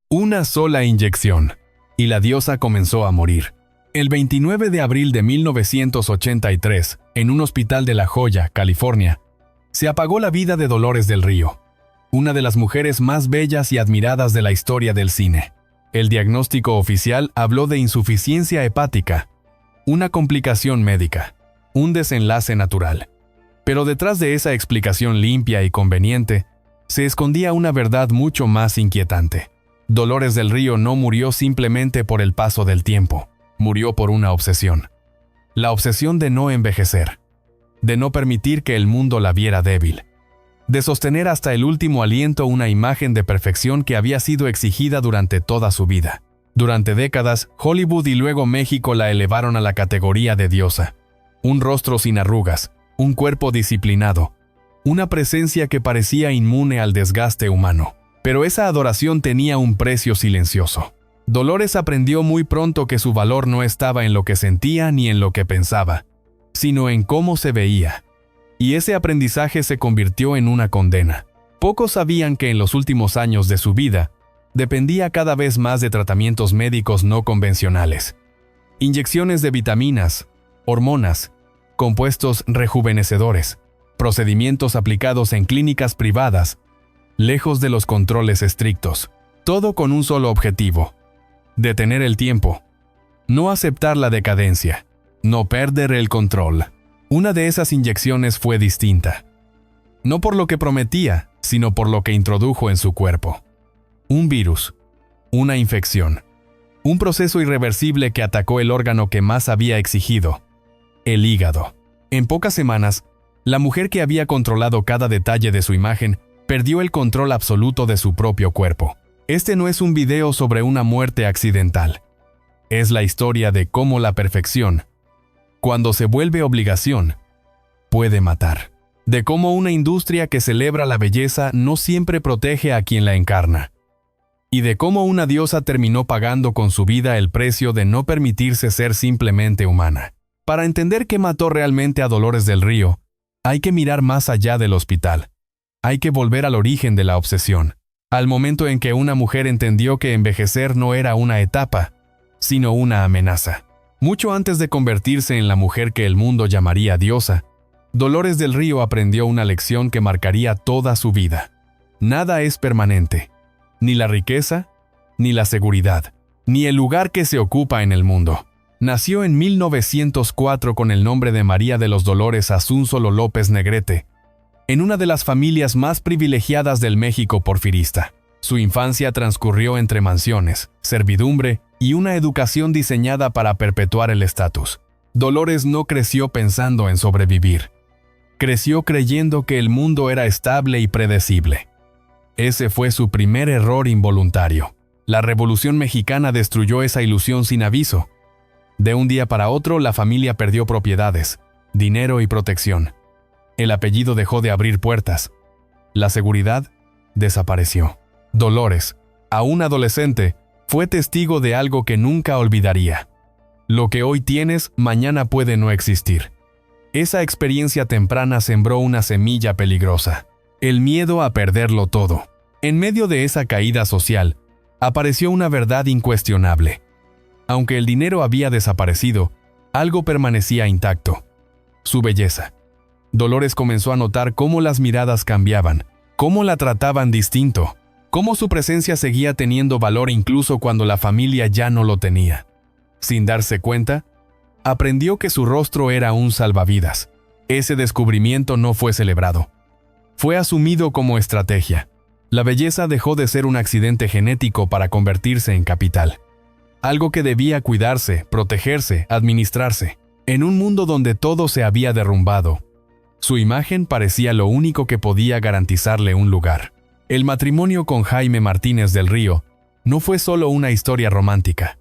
Una sola inyección, y la diosa comenzó a morir. El 29 de abril de 1983, en un hospital de La Joya, California, se apagó la vida de Dolores del Río, una de las mujeres más bellas y admiradas de la historia del cine. El diagnóstico oficial habló de insuficiencia hepática, una complicación médica, un desenlace natural. Pero detrás de esa explicación limpia y conveniente, se escondía una verdad mucho más inquietante. Dolores del Río no murió simplemente por el paso del tiempo, murió por una obsesión. La obsesión de no envejecer, de no permitir que el mundo la viera débil, de sostener hasta el último aliento una imagen de perfección que había sido exigida durante toda su vida. Durante décadas, Hollywood y luego México la elevaron a la categoría de diosa. Un rostro sin arrugas, un cuerpo disciplinado, una presencia que parecía inmune al desgaste humano. Pero esa adoración tenía un precio silencioso. Dolores aprendió muy pronto que su valor no estaba en lo que sentía ni en lo que pensaba, sino en cómo se veía. Y ese aprendizaje se convirtió en una condena. Pocos sabían que en los últimos años de su vida, dependía cada vez más de tratamientos médicos no convencionales. Inyecciones de vitaminas, hormonas, compuestos rejuvenecedores, procedimientos aplicados en clínicas privadas, lejos de los controles estrictos. Todo con un solo objetivo: detener el tiempo, no aceptar la decadencia, no perder el control. Una de esas inyecciones fue distinta. No por lo que prometía, sino por lo que introdujo en su cuerpo. Un virus, una infección, un proceso irreversible que atacó el órgano que más había exigido, el hígado. En pocas semanas, la mujer que había controlado cada detalle de su imagen perdió el control absoluto de su propio cuerpo. Este no es un video sobre una muerte accidental. Es la historia de cómo la perfección, cuando se vuelve obligación, puede matar. De cómo una industria que celebra la belleza no siempre protege a quien la encarna. Y de cómo una diosa terminó pagando con su vida el precio de no permitirse ser simplemente humana. Para entender qué mató realmente a Dolores del Río, hay que mirar más allá del hospital. Hay que volver al origen de la obsesión, al momento en que una mujer entendió que envejecer no era una etapa, sino una amenaza. Mucho antes de convertirse en la mujer que el mundo llamaría diosa, Dolores del Río aprendió una lección que marcaría toda su vida. Nada es permanente, ni la riqueza, ni la seguridad, ni el lugar que se ocupa en el mundo. Nació en 1904 con el nombre de María de los Dolores Asunsolo López Negrete, en una de las familias más privilegiadas del México porfirista. Su infancia transcurrió entre mansiones, servidumbre y una educación diseñada para perpetuar el estatus. Dolores no creció pensando en sobrevivir. Creció creyendo que el mundo era estable y predecible. Ese fue su primer error involuntario. La Revolución Mexicana destruyó esa ilusión sin aviso. De un día para otro, la familia perdió propiedades, dinero y protección. El apellido dejó de abrir puertas. La seguridad desapareció. Dolores, aún adolescente, fue testigo de algo que nunca olvidaría. Lo que hoy tienes, mañana puede no existir. Esa experiencia temprana sembró una semilla peligrosa: el miedo a perderlo todo. En medio de esa caída social, apareció una verdad incuestionable. Aunque el dinero había desaparecido, algo permanecía intacto: su belleza. Dolores comenzó a notar cómo las miradas cambiaban, cómo la trataban distinto, cómo su presencia seguía teniendo valor incluso cuando la familia ya no lo tenía. Sin darse cuenta, aprendió que su rostro era un salvavidas. Ese descubrimiento no fue celebrado. Fue asumido como estrategia. La belleza dejó de ser un accidente genético para convertirse en capital. Algo que debía cuidarse, protegerse, administrarse. En un mundo donde todo se había derrumbado, su imagen parecía lo único que podía garantizarle un lugar. El matrimonio con Jaime Martínez del Río no fue solo una historia romántica.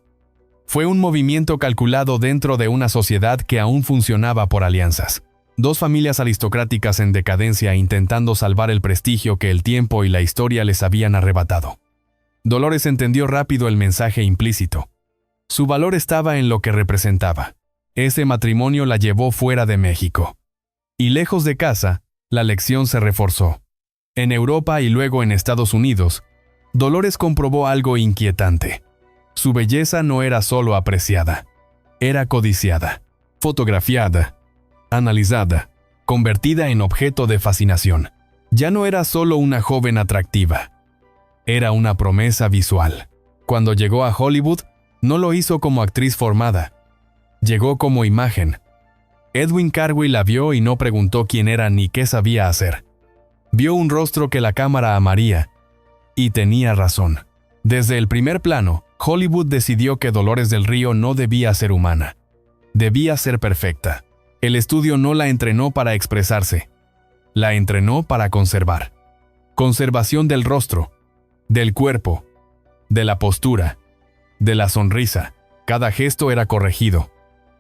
Fue un movimiento calculado dentro de una sociedad que aún funcionaba por alianzas. Dos familias aristocráticas en decadencia intentando salvar el prestigio que el tiempo y la historia les habían arrebatado. Dolores entendió rápido el mensaje implícito. Su valor estaba en lo que representaba. Ese matrimonio la llevó fuera de México. Y lejos de casa, la lección se reforzó. En Europa y luego en Estados Unidos, Dolores comprobó algo inquietante. Su belleza no era solo apreciada, era codiciada, fotografiada, analizada, convertida en objeto de fascinación. Ya no era solo una joven atractiva, era una promesa visual. Cuando llegó a Hollywood, no lo hizo como actriz formada, llegó como imagen. Edwin Carway la vio y no preguntó quién era ni qué sabía hacer. Vio un rostro que la cámara amaría, y tenía razón. Desde el primer plano, Hollywood decidió que Dolores del Río no debía ser humana. Debía ser perfecta. El estudio no la entrenó para expresarse. La entrenó para conservar. Conservación del rostro, del cuerpo, de la postura, de la sonrisa. Cada gesto era corregido,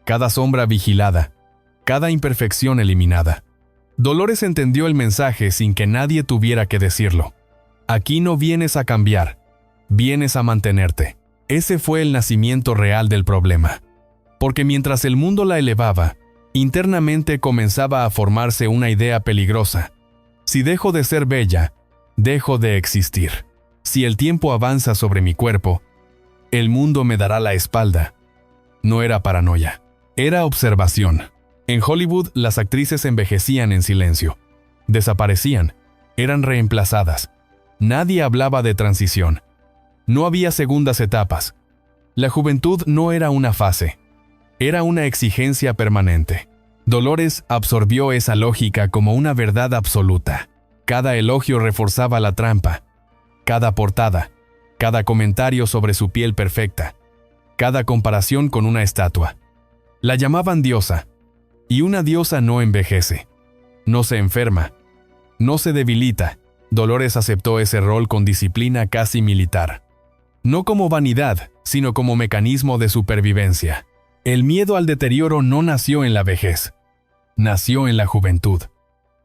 cada sombra vigilada, cada imperfección eliminada. Dolores entendió el mensaje sin que nadie tuviera que decirlo. Aquí no vienes a cambiar, vienes a mantenerte. Ese fue el nacimiento real del problema. Porque mientras el mundo la elevaba, internamente comenzaba a formarse una idea peligrosa. Si dejo de ser bella, dejo de existir. Si el tiempo avanza sobre mi cuerpo, el mundo me dará la espalda. No era paranoia, era observación. En Hollywood, las actrices envejecían en silencio. Desaparecían, eran reemplazadas. Nadie hablaba de transición. No había segundas etapas. La juventud no era una fase, era una exigencia permanente. Dolores absorbió esa lógica como una verdad absoluta. Cada elogio reforzaba la trampa. Cada portada, cada comentario sobre su piel perfecta, cada comparación con una estatua. La llamaban diosa, y una diosa no envejece, no se enferma, no se debilita. Dolores aceptó ese rol con disciplina casi militar. No como vanidad, sino como mecanismo de supervivencia. El miedo al deterioro no nació en la vejez, nació en la juventud.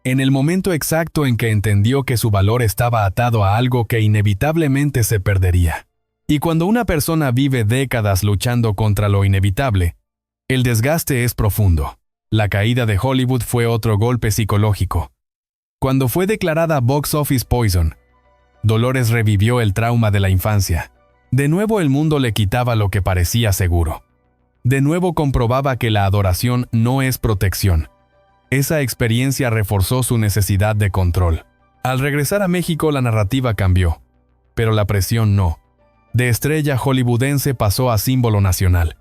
En el momento exacto en que entendió que su valor estaba atado a algo que inevitablemente se perdería. Y cuando una persona vive décadas luchando contra lo inevitable, el desgaste es profundo. La caída de Hollywood fue otro golpe psicológico. Cuando fue declarada Box Office Poison, Dolores revivió el trauma de la infancia. De nuevo el mundo le quitaba lo que parecía seguro. De nuevo comprobaba que la adoración no es protección. Esa experiencia reforzó su necesidad de control. Al regresar a México la narrativa cambió, pero la presión no. De estrella hollywoodense pasó a símbolo nacional.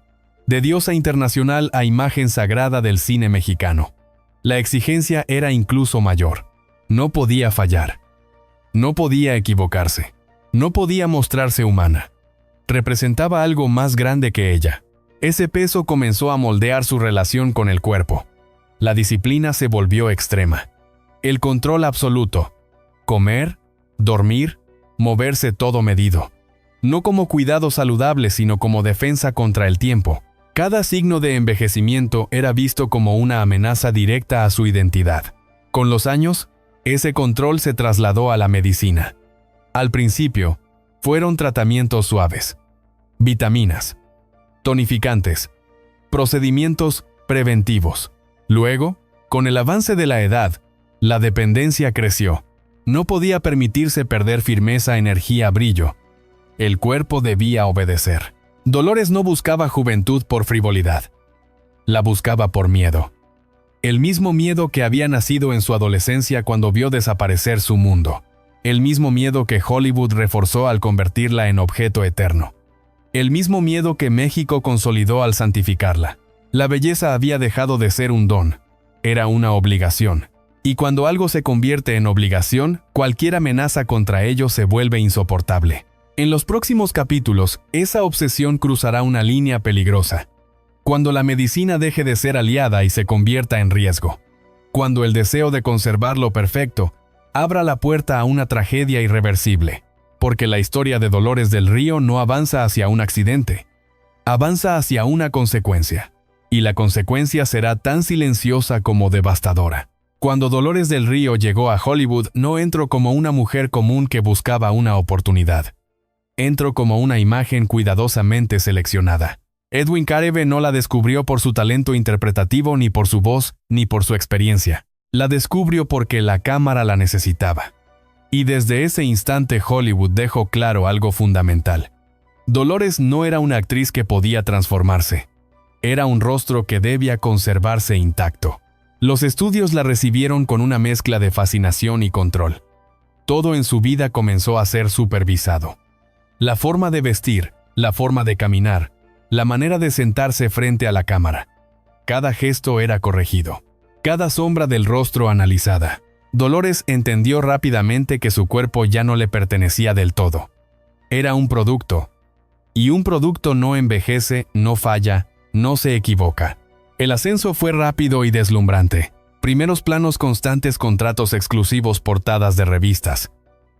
De diosa internacional a imagen sagrada del cine mexicano. La exigencia era incluso mayor. No podía fallar. No podía equivocarse. No podía mostrarse humana. Representaba algo más grande que ella. Ese peso comenzó a moldear su relación con el cuerpo. La disciplina se volvió extrema. El control absoluto. Comer, dormir, moverse todo medido. No como cuidado saludable, sino como defensa contra el tiempo. Cada signo de envejecimiento era visto como una amenaza directa a su identidad. Con los años, ese control se trasladó a la medicina. Al principio, fueron tratamientos suaves, vitaminas, tonificantes, procedimientos preventivos. Luego, con el avance de la edad, la dependencia creció. No podía permitirse perder firmeza, energía, brillo. El cuerpo debía obedecer. Dolores no buscaba juventud por frivolidad. La buscaba por miedo. El mismo miedo que había nacido en su adolescencia cuando vio desaparecer su mundo. El mismo miedo que Hollywood reforzó al convertirla en objeto eterno. El mismo miedo que México consolidó al santificarla. La belleza había dejado de ser un don. Era una obligación. Y cuando algo se convierte en obligación, cualquier amenaza contra ello se vuelve insoportable. En los próximos capítulos, esa obsesión cruzará una línea peligrosa. Cuando la medicina deje de ser aliada y se convierta en riesgo. Cuando el deseo de conservar lo perfecto abra la puerta a una tragedia irreversible. Porque la historia de Dolores del Río no avanza hacia un accidente. Avanza hacia una consecuencia. Y la consecuencia será tan silenciosa como devastadora. Cuando Dolores del Río llegó a Hollywood, no entró como una mujer común que buscaba una oportunidad. Entró como una imagen cuidadosamente seleccionada. Edwin Carebe no la descubrió por su talento interpretativo, ni por su voz, ni por su experiencia. La descubrió porque la cámara la necesitaba. Y desde ese instante Hollywood dejó claro algo fundamental. Dolores no era una actriz que podía transformarse. Era un rostro que debía conservarse intacto. Los estudios la recibieron con una mezcla de fascinación y control. Todo en su vida comenzó a ser supervisado. La forma de vestir, la forma de caminar, la manera de sentarse frente a la cámara. Cada gesto era corregido. Cada sombra del rostro analizada. Dolores entendió rápidamente que su cuerpo ya no le pertenecía del todo. Era un producto. Y un producto no envejece, no falla, no se equivoca. El ascenso fue rápido y deslumbrante. Primeros planos constantes, contratos exclusivos, portadas de revistas.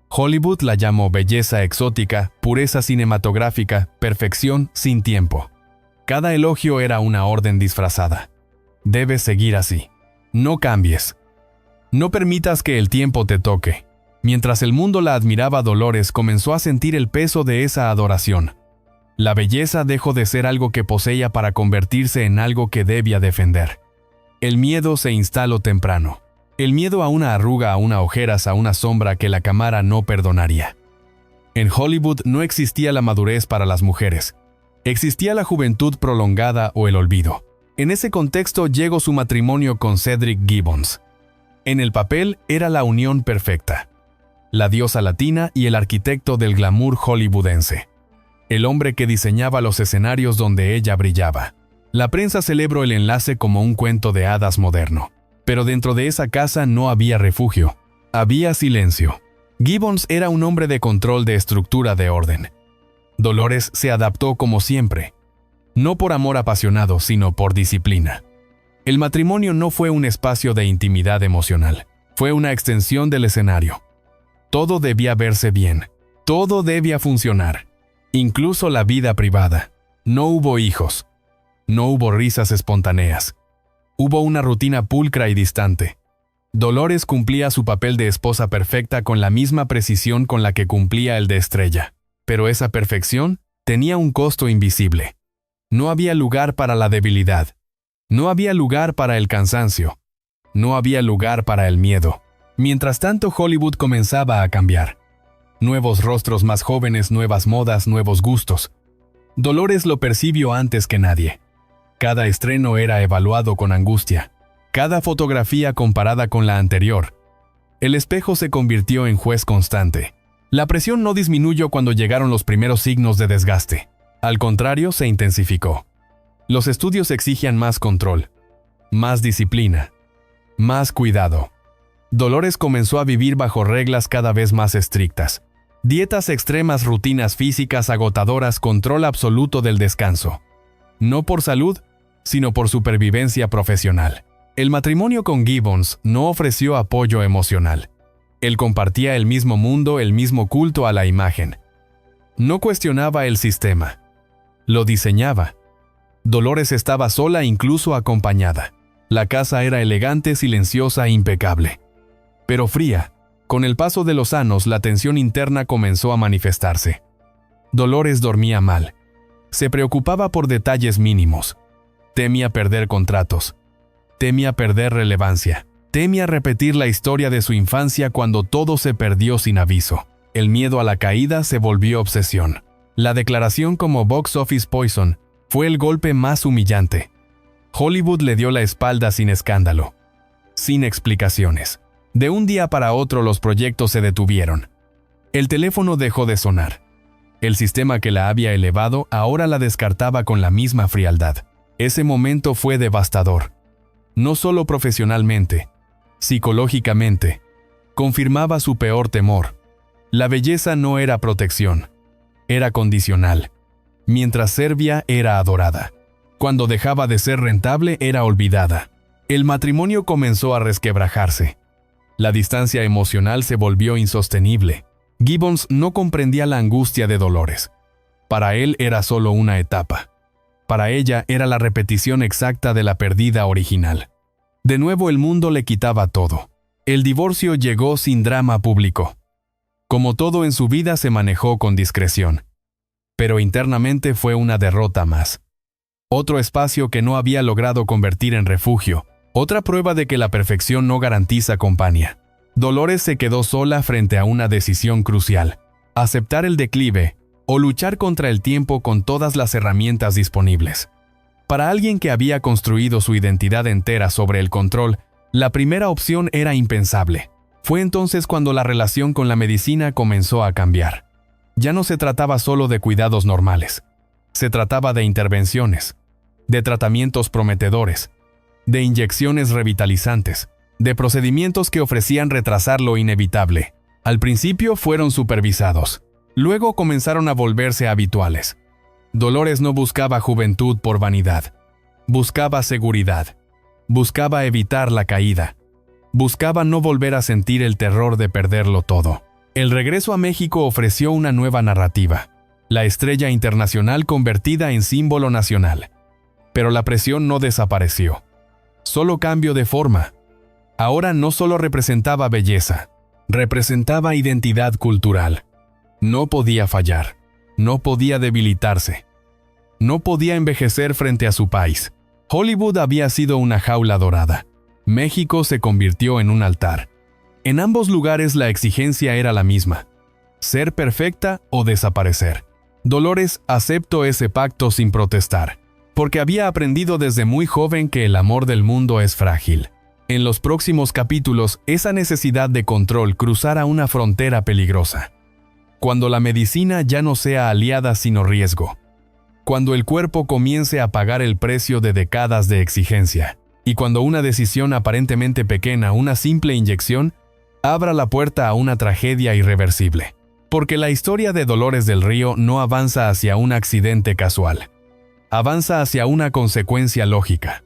Hollywood la llamó belleza exótica, pureza cinematográfica, perfección sin tiempo. Cada elogio era una orden disfrazada. Debes seguir así. No cambies. No permitas que el tiempo te toque. Mientras el mundo la admiraba, Dolores comenzó a sentir el peso de esa adoración. La belleza dejó de ser algo que poseía para convertirse en algo que debía defender. El miedo se instaló temprano. El miedo a una arruga, a una ojeras, a una sombra que la cámara no perdonaría. En Hollywood no existía la madurez para las mujeres. Existía la juventud prolongada o el olvido. En ese contexto llegó su matrimonio con Cedric Gibbons. En el papel era la unión perfecta. La diosa latina y el arquitecto del glamour hollywoodense. El hombre que diseñaba los escenarios donde ella brillaba. La prensa celebró el enlace como un cuento de hadas moderno. Pero dentro de esa casa no había refugio. Había silencio. Gibbons era un hombre de control, de estructura, de orden. Dolores se adaptó como siempre. No por amor apasionado, sino por disciplina. El matrimonio no fue un espacio de intimidad emocional. Fue una extensión del escenario. Todo debía verse bien. Todo debía funcionar. Incluso la vida privada. No hubo hijos. No hubo risas espontáneas. Hubo una rutina pulcra y distante. Dolores cumplía su papel de esposa perfecta con la misma precisión con la que cumplía el de estrella. Pero esa perfección tenía un costo invisible. No había lugar para la debilidad. No había lugar para el cansancio. No había lugar para el miedo. Mientras tanto, Hollywood comenzaba a cambiar. Nuevos rostros más jóvenes, nuevas modas, nuevos gustos. Dolores lo percibió antes que nadie. Cada estreno era evaluado con angustia. Cada fotografía comparada con la anterior. El espejo se convirtió en juez constante. La presión no disminuyó cuando llegaron los primeros signos de desgaste. Al contrario, se intensificó. Los estudios exigían más control, más disciplina, más cuidado. Dolores comenzó a vivir bajo reglas cada vez más estrictas. Dietas extremas, rutinas físicas agotadoras, control absoluto del descanso. No por salud, sino por supervivencia profesional. El matrimonio con Gibbons no ofreció apoyo emocional. Él compartía el mismo mundo, el mismo culto a la imagen. No cuestionaba el sistema. Lo diseñaba. Dolores estaba sola, incluso acompañada. La casa era elegante, silenciosa e impecable. Pero fría. Con el paso de los años, la tensión interna comenzó a manifestarse. Dolores dormía mal. Se preocupaba por detalles mínimos. Temía perder contratos. Temía perder relevancia. Temía repetir la historia de su infancia cuando todo se perdió sin aviso. El miedo a la caída se volvió obsesión. La declaración como Box Office Poison fue el golpe más humillante. Hollywood le dio la espalda sin escándalo, sin explicaciones. De un día para otro los proyectos se detuvieron. El teléfono dejó de sonar. El sistema que la había elevado ahora la descartaba con la misma frialdad. Ese momento fue devastador. No solo profesionalmente, psicológicamente. Confirmaba su peor temor. La belleza no era protección. Era condicional. Mientras servía, era adorada. Cuando dejaba de ser rentable, era olvidada. El matrimonio comenzó a resquebrajarse. La distancia emocional se volvió insostenible. Gibbons no comprendía la angustia de Dolores. Para él era solo una etapa. Para ella era la repetición exacta de la perdida original. De nuevo el mundo le quitaba todo. El divorcio llegó sin drama público. Como todo en su vida se manejó con discreción. Pero internamente fue una derrota más. Otro espacio que no había logrado convertir en refugio. Otra prueba de que la perfección no garantiza compañía. Dolores se quedó sola frente a una decisión crucial: aceptar el declive o luchar contra el tiempo con todas las herramientas disponibles. Para alguien que había construido su identidad entera sobre el control, la primera opción era impensable. Fue entonces cuando la relación con la medicina comenzó a cambiar. Ya no se trataba solo de cuidados normales. Se trataba de intervenciones, de tratamientos prometedores, de inyecciones revitalizantes, de procedimientos que ofrecían retrasar lo inevitable. Al principio fueron supervisados. Luego comenzaron a volverse habituales. Dolores no buscaba juventud por vanidad. Buscaba seguridad. Buscaba evitar la caída. Buscaba no volver a sentir el terror de perderlo todo. El regreso a México ofreció una nueva narrativa: la estrella internacional convertida en símbolo nacional. Pero la presión no desapareció. Solo cambió de forma. Ahora no solo representaba belleza, representaba identidad cultural. No podía fallar, no podía debilitarse, no podía envejecer frente a su país. Hollywood había sido una jaula dorada. México se convirtió en un altar. En ambos lugares la exigencia era la misma: ser perfecta o desaparecer. Dolores aceptó ese pacto sin protestar, porque había aprendido desde muy joven que el amor del mundo es frágil. En los próximos capítulos, esa necesidad de control cruzará una frontera peligrosa. Cuando la medicina ya no sea aliada sino riesgo. Cuando el cuerpo comience a pagar el precio de décadas de exigencia. Y cuando una decisión aparentemente pequeña, una simple inyección, abra la puerta a una tragedia irreversible. Porque la historia de Dolores del Río no avanza hacia un accidente casual. Avanza hacia una consecuencia lógica.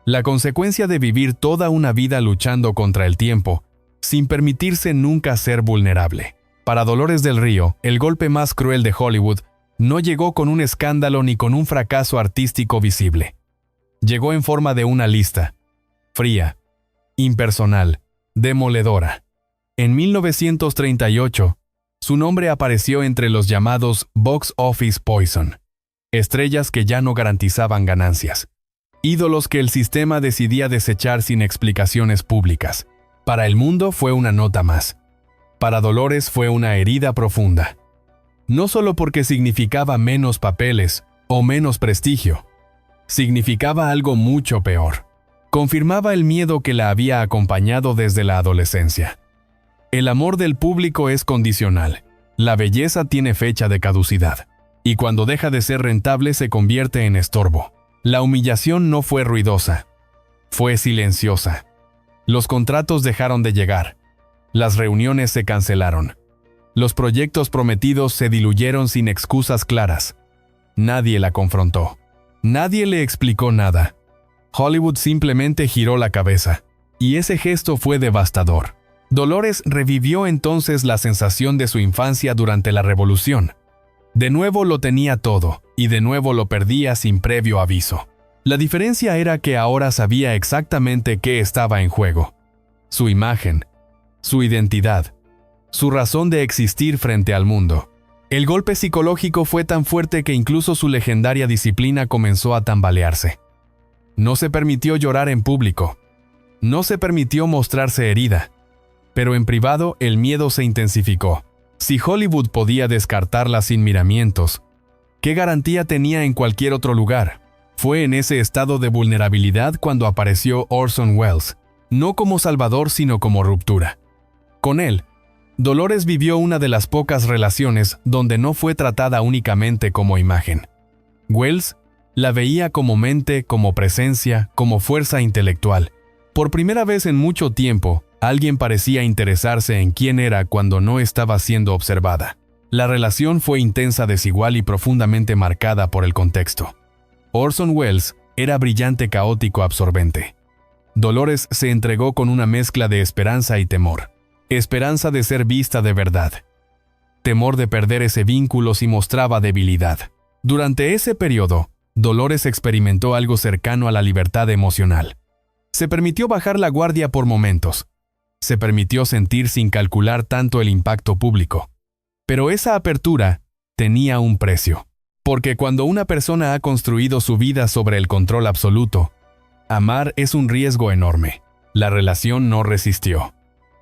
La consecuencia de vivir toda una vida luchando contra el tiempo, sin permitirse nunca ser vulnerable. Para Dolores del Río, el golpe más cruel de Hollywood no llegó con un escándalo ni con un fracaso artístico visible. Llegó en forma de una lista, fría, impersonal, demoledora. En 1938, su nombre apareció entre los llamados Box Office Poison, estrellas que ya no garantizaban ganancias, ídolos que el sistema decidía desechar sin explicaciones públicas. Para el mundo fue una nota más. Para Dolores fue una herida profunda. No solo porque significaba menos papeles o menos prestigio, significaba algo mucho peor. Confirmaba el miedo que la había acompañado desde la adolescencia. El amor del público es condicional. La belleza tiene fecha de caducidad. Y cuando deja de ser rentable se convierte en estorbo. La humillación no fue ruidosa. Fue silenciosa. Los contratos dejaron de llegar. Las reuniones se cancelaron. Los proyectos prometidos se diluyeron sin excusas claras. Nadie la confrontó. Nadie le explicó nada. Hollywood simplemente giró la cabeza. Y ese gesto fue devastador. Dolores revivió entonces la sensación de su infancia durante la Revolución. De nuevo lo tenía todo, y de nuevo lo perdía sin previo aviso. La diferencia era que ahora sabía exactamente qué estaba en juego. Su imagen, su identidad, su razón de existir frente al mundo. El golpe psicológico fue tan fuerte que incluso su legendaria disciplina comenzó a tambalearse. No se permitió llorar en público. No se permitió mostrarse herida. Pero en privado el miedo se intensificó. Si Hollywood podía descartarla sin miramientos, ¿qué garantía tenía en cualquier otro lugar? Fue en ese estado de vulnerabilidad cuando apareció Orson Welles, no como salvador sino como ruptura. Con él, Dolores vivió una de las pocas relaciones donde no fue tratada únicamente como imagen. Welles la veía como mente, como presencia, como fuerza intelectual. Por primera vez en mucho tiempo, alguien parecía interesarse en quién era cuando no estaba siendo observada. La relación fue intensa, desigual y profundamente marcada por el contexto. Orson Welles era brillante, caótico, absorbente. Dolores se entregó con una mezcla de esperanza y temor. Esperanza de ser vista de verdad. Temor de perder ese vínculo si mostraba debilidad. Durante ese periodo, Dolores experimentó algo cercano a la libertad emocional. Se permitió bajar la guardia por momentos. Se permitió sentir sin calcular tanto el impacto público. Pero esa apertura tenía un precio. Porque cuando una persona ha construido su vida sobre el control absoluto, amar es un riesgo enorme. La relación no resistió.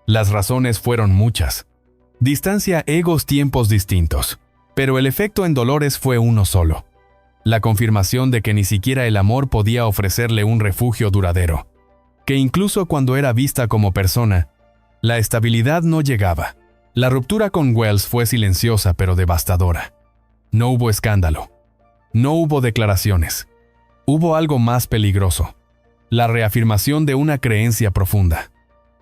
Las razones fueron muchas. Distancia, egos, tiempos distintos. Pero el efecto en Dolores fue uno solo. La confirmación de que ni siquiera el amor podía ofrecerle un refugio duradero. Que incluso cuando era vista como persona, la estabilidad no llegaba. La ruptura con Wells fue silenciosa pero devastadora. No hubo escándalo. No hubo declaraciones. Hubo algo más peligroso. La reafirmación de una creencia profunda.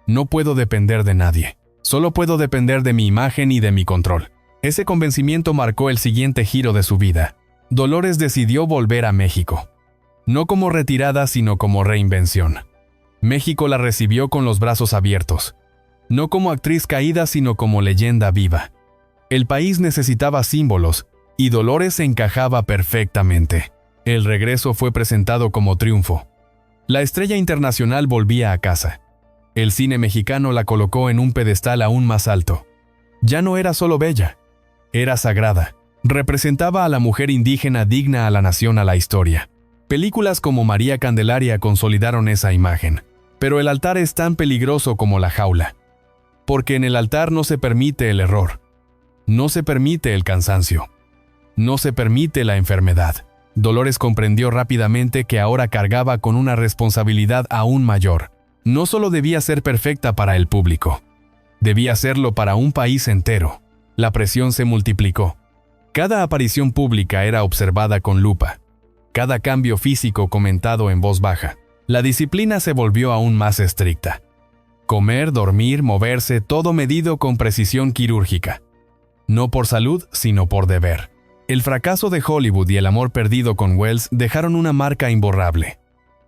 No puedo depender de nadie. Solo puedo depender de mi imagen y de mi control. Ese convencimiento marcó el siguiente giro de su vida. Dolores decidió volver a México. No como retirada, sino como reinvención. México la recibió con los brazos abiertos. No como actriz caída, sino como leyenda viva. El país necesitaba símbolos, y Dolores encajaba perfectamente. El regreso fue presentado como triunfo. La estrella internacional volvía a casa. El cine mexicano la colocó en un pedestal aún más alto. Ya no era solo bella, era sagrada. Representaba a la mujer indígena digna a la nación, a la historia. Películas como María Candelaria consolidaron esa imagen. Pero el altar es tan peligroso como la jaula. Porque en el altar no se permite el error. No se permite el cansancio. No se permite la enfermedad. Dolores comprendió rápidamente que ahora cargaba con una responsabilidad aún mayor. No solo debía ser perfecta para el público, debía serlo para un país entero. La presión se multiplicó. Cada aparición pública era observada con lupa. Cada cambio físico comentado en voz baja. La disciplina se volvió aún más estricta. Comer, dormir, moverse, todo medido con precisión quirúrgica. No por salud, sino por deber. El fracaso de Hollywood y el amor perdido con Wells dejaron una marca imborrable.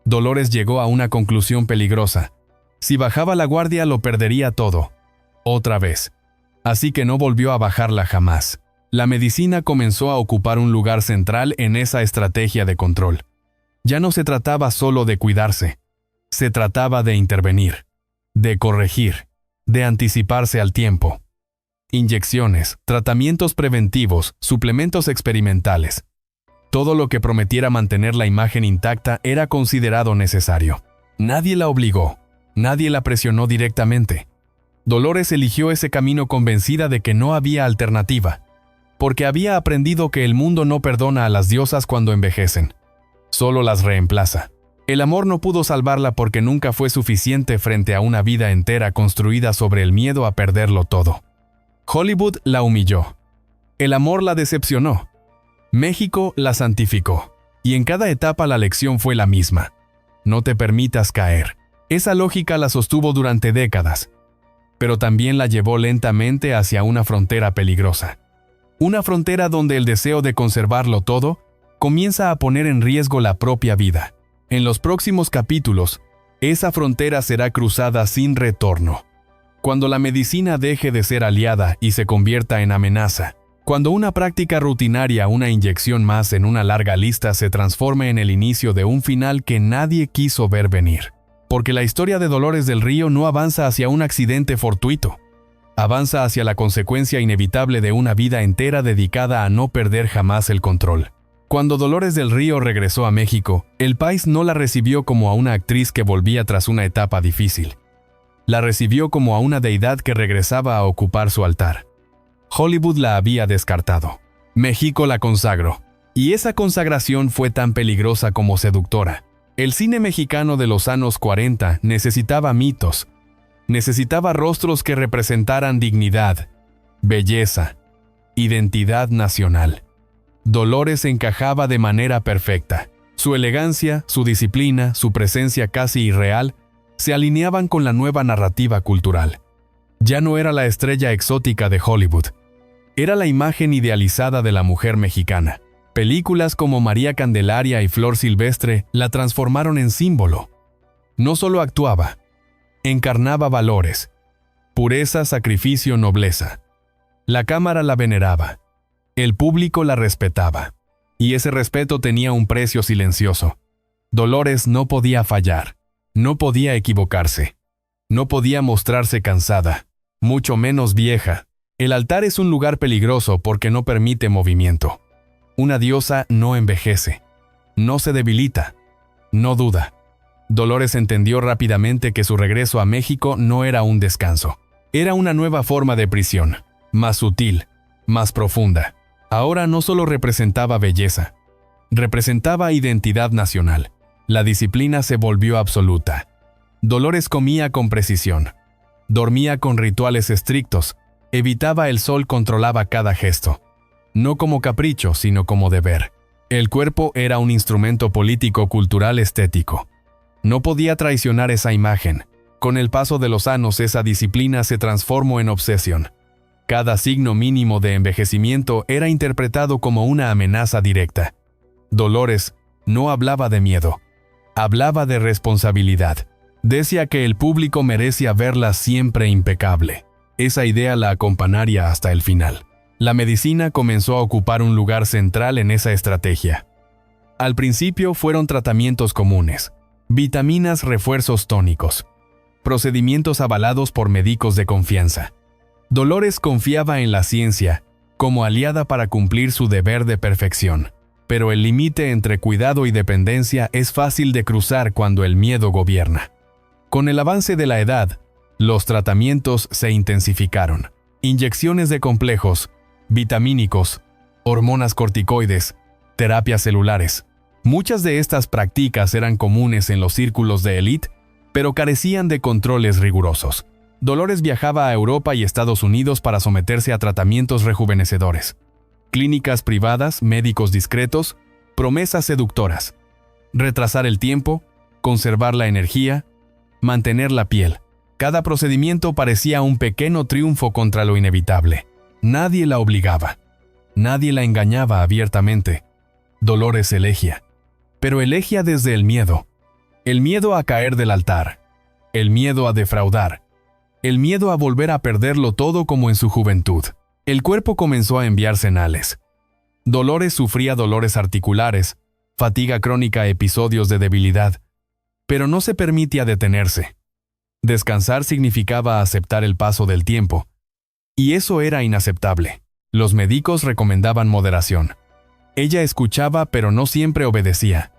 Dolores llegó a una conclusión peligrosa. Si bajaba la guardia lo perdería todo. Otra vez. Así que no volvió a bajarla jamás. La medicina comenzó a ocupar un lugar central en esa estrategia de control. Ya no se trataba solo de cuidarse. Se trataba de intervenir, de corregir, de anticiparse al tiempo. Inyecciones, tratamientos preventivos, suplementos experimentales. Todo lo que prometiera mantener la imagen intacta era considerado necesario. Nadie la obligó, nadie la presionó directamente. Dolores eligió ese camino convencida de que no había alternativa, porque había aprendido que el mundo no perdona a las diosas cuando envejecen, solo las reemplaza. El amor no pudo salvarla porque nunca fue suficiente frente a una vida entera construida sobre el miedo a perderlo todo. Hollywood la humilló. El amor la decepcionó. México la santificó. Y en cada etapa la lección fue la misma. No te permitas caer. Esa lógica la sostuvo durante décadas, pero también la llevó lentamente hacia una frontera peligrosa. Una frontera donde el deseo de conservarlo todo comienza a poner en riesgo la propia vida. En los próximos capítulos, esa frontera será cruzada sin retorno. Cuando la medicina deje de ser aliada y se convierta en amenaza. Cuando una práctica rutinaria, una inyección más en una larga lista, se transforme en el inicio de un final que nadie quiso ver venir. Porque la historia de Dolores del Río no avanza hacia un accidente fortuito. Avanza hacia la consecuencia inevitable de una vida entera dedicada a no perder jamás el control. Cuando Dolores del Río regresó a México, el país no la recibió como a una actriz que volvía tras una etapa difícil. La recibió como a una deidad que regresaba a ocupar su altar. Hollywood la había descartado. México la consagró. Y esa consagración fue tan peligrosa como seductora. El cine mexicano de los años 40 necesitaba mitos. Necesitaba rostros que representaran dignidad, belleza, identidad nacional. Dolores encajaba de manera perfecta. Su elegancia, su disciplina, su presencia casi irreal, se alineaban con la nueva narrativa cultural. Ya no era la estrella exótica de Hollywood. Era la imagen idealizada de la mujer mexicana. Películas como María Candelaria y Flor Silvestre la transformaron en símbolo. No solo actuaba, encarnaba valores, pureza, sacrificio, nobleza. La cámara la veneraba, el público la respetaba, y ese respeto tenía un precio silencioso. Dolores no podía fallar, no podía equivocarse, no podía mostrarse cansada, mucho menos vieja. El altar es un lugar peligroso porque no permite movimiento. Una diosa no envejece, no se debilita, no duda. Dolores entendió rápidamente que su regreso a México no era un descanso. Era una nueva forma de prisión, más sutil, más profunda. Ahora no solo representaba belleza, representaba identidad nacional. La disciplina se volvió absoluta. Dolores comía con precisión, dormía con rituales estrictos, evitaba el sol, controlaba cada gesto. No como capricho, sino como deber. El cuerpo era un instrumento político, cultural, estético. No podía traicionar esa imagen. Con el paso de los años, esa disciplina se transformó en obsesión. Cada signo mínimo de envejecimiento era interpretado como una amenaza directa. Dolores no hablaba de miedo, hablaba de responsabilidad. Decía que el público merecía verla siempre impecable. Esa idea la acompañaría hasta el final. La medicina comenzó a ocupar un lugar central en esa estrategia. Al principio fueron tratamientos comunes, vitaminas, refuerzos tónicos, procedimientos avalados por médicos de confianza. Dolores confiaba en la ciencia como aliada para cumplir su deber de perfección. Pero el límite entre cuidado y dependencia es fácil de cruzar cuando el miedo gobierna. Con el avance de la edad, los tratamientos se intensificaron. Inyecciones de complejos, vitamínicos, hormonas corticoides, terapias celulares. Muchas de estas prácticas eran comunes en los círculos de élite, pero carecían de controles rigurosos. Dolores viajaba a Europa y Estados Unidos para someterse a tratamientos rejuvenecedores. Clínicas privadas, médicos discretos, promesas seductoras. Retrasar el tiempo, conservar la energía, mantener la piel. Cada procedimiento parecía un pequeño triunfo contra lo inevitable. Nadie la obligaba. Nadie la engañaba abiertamente. Dolores elegía. Pero elegía desde el miedo. El miedo a caer del altar. El miedo a defraudar. El miedo a volver a perderlo todo como en su juventud. El cuerpo comenzó a enviar señales. Dolores sufría dolores articulares, fatiga crónica, episodios de debilidad. Pero no se permitía detenerse. Descansar significaba aceptar el paso del tiempo. Y eso era inaceptable. Los médicos recomendaban moderación. Ella escuchaba, pero no siempre obedecía.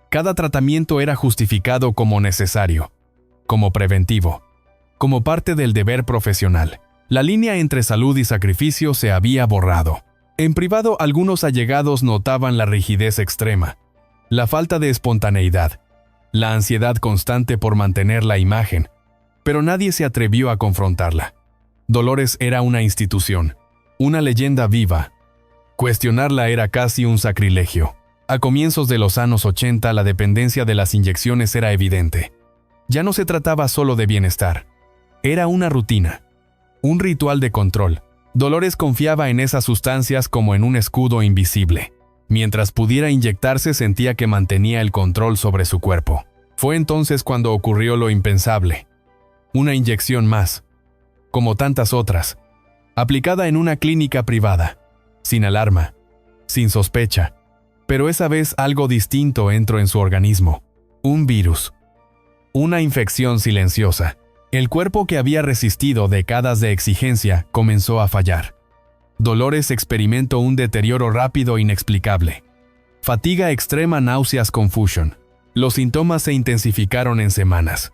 Cada tratamiento era justificado como necesario, como preventivo, como parte del deber profesional. La línea entre salud y sacrificio se había borrado. En privado, algunos allegados notaban la rigidez extrema, la falta de espontaneidad, la ansiedad constante por mantener la imagen, pero nadie se atrevió a confrontarla. Dolores era una institución, una leyenda viva. Cuestionarla era casi un sacrilegio. A comienzos de los años 80, la dependencia de las inyecciones era evidente. Ya no se trataba solo de bienestar. Era una rutina, un ritual de control. Dolores confiaba en esas sustancias como en un escudo invisible. Mientras pudiera inyectarse, sentía que mantenía el control sobre su cuerpo. Fue entonces cuando ocurrió lo impensable. Una inyección más, como tantas otras, aplicada en una clínica privada, sin alarma, sin sospecha. Pero esa vez algo distinto entró en su organismo. Un virus. Una infección silenciosa. El cuerpo que había resistido décadas de exigencia comenzó a fallar. Dolores experimentó un deterioro rápido e inexplicable. Fatiga extrema, náuseas, confusión. Los síntomas se intensificaron en semanas.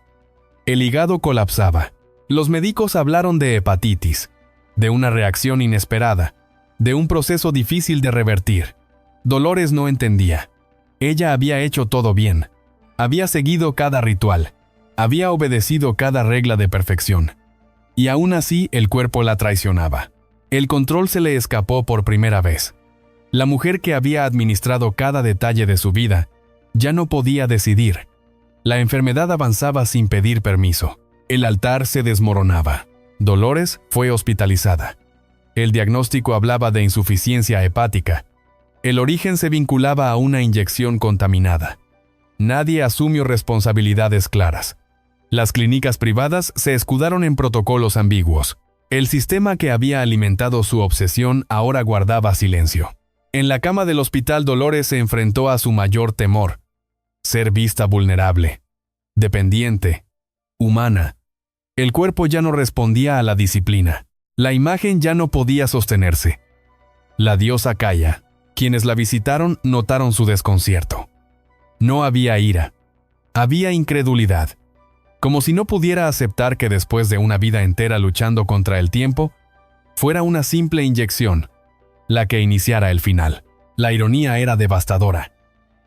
El hígado colapsaba. Los médicos hablaron de hepatitis, de una reacción inesperada, de un proceso difícil de revertir. Dolores no entendía. Ella había hecho todo bien. Había seguido cada ritual. Había obedecido cada regla de perfección. Y aún así el cuerpo la traicionaba. El control se le escapó por primera vez. La mujer que había administrado cada detalle de su vida ya no podía decidir. La enfermedad avanzaba sin pedir permiso. El altar se desmoronaba. Dolores fue hospitalizada. El diagnóstico hablaba de insuficiencia hepática. El origen se vinculaba a una inyección contaminada. Nadie asumió responsabilidades claras. Las clínicas privadas se escudaron en protocolos ambiguos. El sistema que había alimentado su obsesión ahora guardaba silencio. En la cama del hospital, Dolores se enfrentó a su mayor temor: ser vista vulnerable, dependiente, humana. El cuerpo ya no respondía a la disciplina. La imagen ya no podía sostenerse. La diosa calla. Quienes la visitaron notaron su desconcierto. No había ira. Había incredulidad. como si no pudiera aceptar que después de una vida entera luchando contra el tiempo, fuera una simple inyección la que iniciara el final. La ironía era devastadora.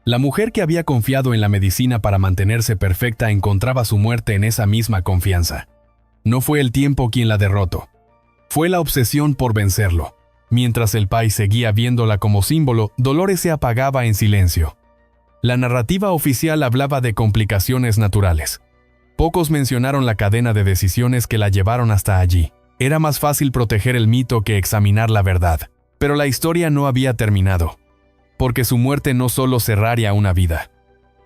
La mujer que había confiado en la medicina para mantenerse perfecta encontraba su muerte en esa misma confianza. No fue el tiempo quien la derrotó. Fue la obsesión por vencerlo. Mientras el país seguía viéndola como símbolo, Dolores se apagaba en silencio. La narrativa oficial hablaba de complicaciones naturales. Pocos mencionaron la cadena de decisiones que la llevaron hasta allí. Era más fácil proteger el mito que examinar la verdad. Pero la historia no había terminado. Porque su muerte no solo cerraría una vida,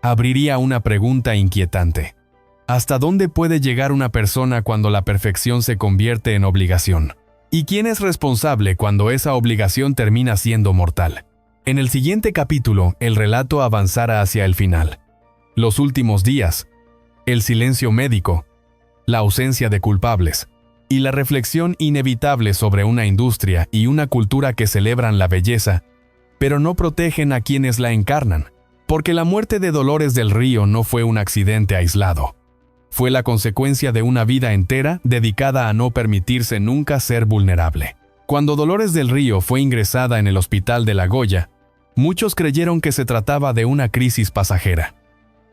abriría una pregunta inquietante. ¿Hasta dónde puede llegar una persona cuando la perfección se convierte en obligación? ¿Y quién es responsable cuando esa obligación termina siendo mortal? En el siguiente capítulo, el relato avanzará hacia el final. Los últimos días, el silencio médico, la ausencia de culpables, y la reflexión inevitable sobre una industria y una cultura que celebran la belleza, pero no protegen a quienes la encarnan, porque la muerte de Dolores del Río no fue un accidente aislado. Fue la consecuencia de una vida entera dedicada a no permitirse nunca ser vulnerable. Cuando Dolores del Río fue ingresada en el hospital de La Goya, muchos creyeron que se trataba de una crisis pasajera.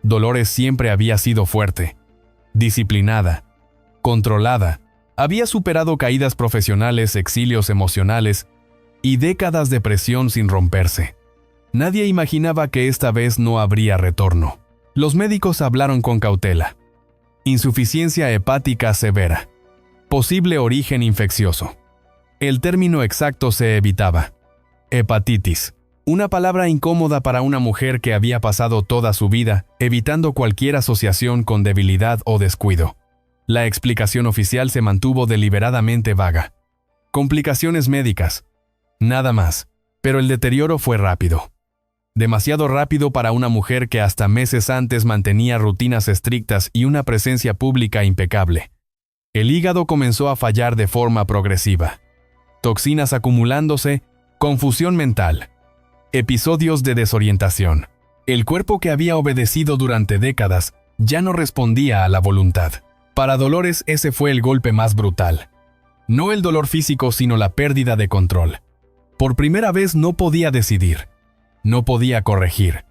Dolores siempre había sido fuerte, disciplinada, controlada, había superado caídas profesionales, exilios emocionales y décadas de presión sin romperse. Nadie imaginaba que esta vez no habría retorno. Los médicos hablaron con cautela. Insuficiencia hepática severa. Posible origen infeccioso. El término exacto se evitaba. Hepatitis. Una palabra incómoda para una mujer que había pasado toda su vida evitando cualquier asociación con debilidad o descuido. La explicación oficial se mantuvo deliberadamente vaga. Complicaciones médicas. Nada más. Pero el deterioro fue rápido. Demasiado rápido para una mujer que hasta meses antes mantenía rutinas estrictas y una presencia pública impecable. El hígado comenzó a fallar de forma progresiva. Toxinas acumulándose, confusión mental. Episodios de desorientación. El cuerpo que había obedecido durante décadas ya no respondía a la voluntad. Para Dolores ese fue el golpe más brutal. No el dolor físico, sino la pérdida de control. Por primera vez no podía decidir. No podía corregir.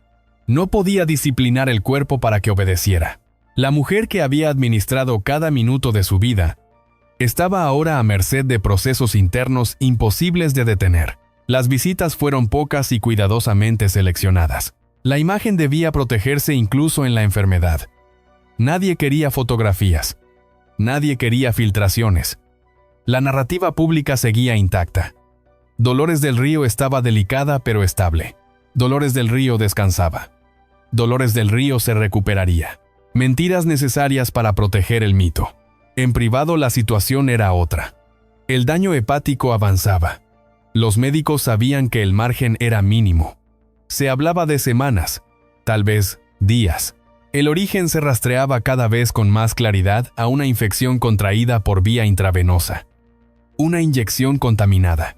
No podía disciplinar el cuerpo para que obedeciera. La mujer que había administrado cada minuto de su vida estaba ahora a merced de procesos internos imposibles de detener. Las visitas fueron pocas y cuidadosamente seleccionadas. La imagen debía protegerse incluso en la enfermedad. Nadie quería fotografías. Nadie quería filtraciones. La narrativa pública seguía intacta. Dolores del Río estaba delicada pero estable. Dolores del Río descansaba. Dolores del Río se recuperaría. Mentiras necesarias para proteger el mito. En privado la situación era otra. El daño hepático avanzaba. Los médicos sabían que el margen era mínimo. Se hablaba de semanas, tal vez días. El origen se rastreaba cada vez con más claridad a una infección contraída por vía intravenosa. Una inyección contaminada.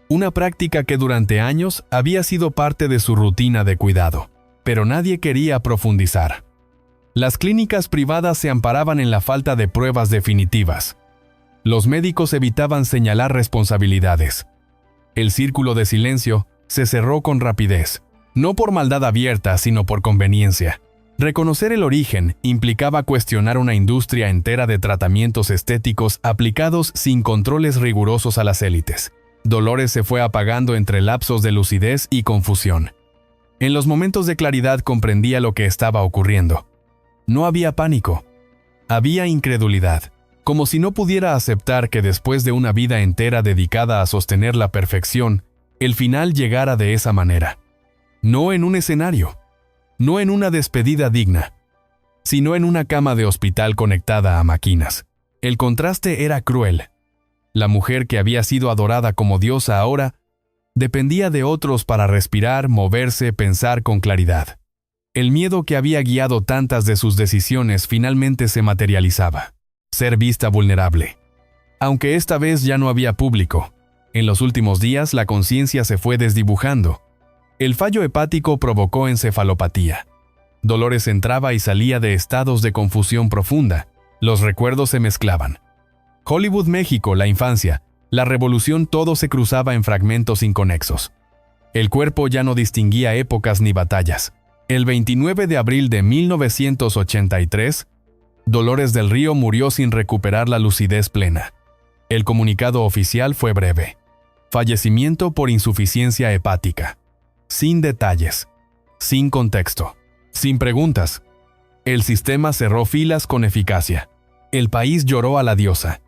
Una práctica que durante años había sido parte de su rutina de cuidado, pero nadie quería profundizar. Las clínicas privadas se amparaban en la falta de pruebas definitivas. Los médicos evitaban señalar responsabilidades. El círculo de silencio se cerró con rapidez, no por maldad abierta, sino por conveniencia. Reconocer el origen implicaba cuestionar una industria entera de tratamientos estéticos aplicados sin controles rigurosos a las élites. Dolores se fue apagando entre lapsos de lucidez y confusión. En los momentos de claridad comprendía lo que estaba ocurriendo. No había pánico. Había incredulidad. Como si no pudiera aceptar que después de una vida entera dedicada a sostener la perfección, el final llegara de esa manera. No en un escenario. No en una despedida digna, sino en una cama de hospital conectada a máquinas. El contraste era cruel. La mujer que había sido adorada como diosa ahora dependía de otros para respirar, moverse, pensar con claridad. El miedo que había guiado tantas de sus decisiones finalmente se materializaba. Ser vista vulnerable. Aunque esta vez ya no había público, en los últimos días la conciencia se fue desdibujando. El fallo hepático provocó encefalopatía. Dolores entraba y salía de estados de confusión profunda. Los recuerdos se mezclaban. Hollywood, México, la infancia, la revolución, todo se cruzaba en fragmentos inconexos. El cuerpo ya no distinguía épocas ni batallas. El 29 de abril de 1983, Dolores del Río murió sin recuperar la lucidez plena. El comunicado oficial fue breve. Fallecimiento por insuficiencia hepática. Sin detalles. Sin contexto. Sin preguntas. El sistema cerró filas con eficacia. El país lloró a la diosa.